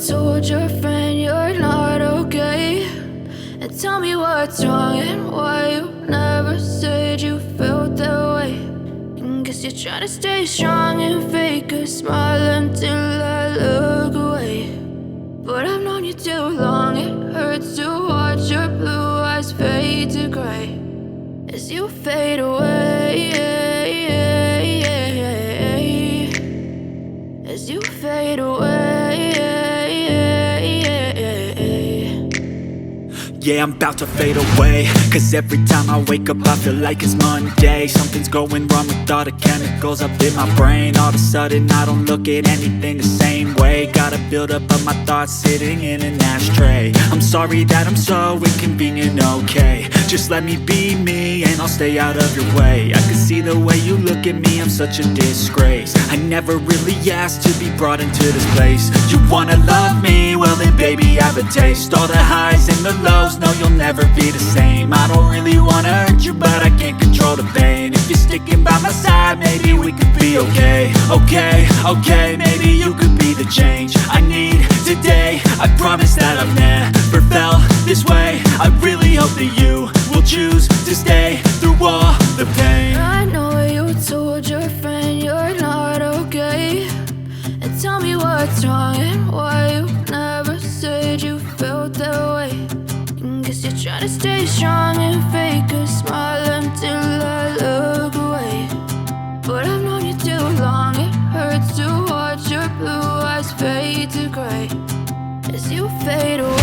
told your friend you're not okay, and tell me what's wrong and why you never said you felt that way. And guess you're trying to stay strong and fake a smile until I look away. But I've known you too long, it hurts to watch your blue eyes fade to gray as you fade away, as you fade away. Yeah, I'm about to fade away, cause every time I wake up I feel like it's Monday. Something's going wrong with all the chemicals up in my brain. All of a sudden I don't look at anything the same way. Gotta build up of my thoughts sitting in an ashtray. I'm sorry that I'm so inconvenient, okay. Just let me be me and I'll stay out of your way. I can see the way you look at me, I'm such a disgrace. I never really asked to be brought into this place. You wanna love me? Well then baby I have a taste. All the highs and the lows, no you'll never be the same. I don't really wanna hurt you but I can't control the pain. If you're sticking by my side maybe we could be okay. Okay, maybe you could be the change I need today. I promise that I've never felt this way. I really hope that you will choose to stay through all the pain. I know you told your friend you're not okay, and tell me what's wrong and why you never said you felt that way. And guess you're trying to stay strong and fake a smile until I look away. But I've known you too long, it hurts to watch your blue eyes fade to gray as you fade away.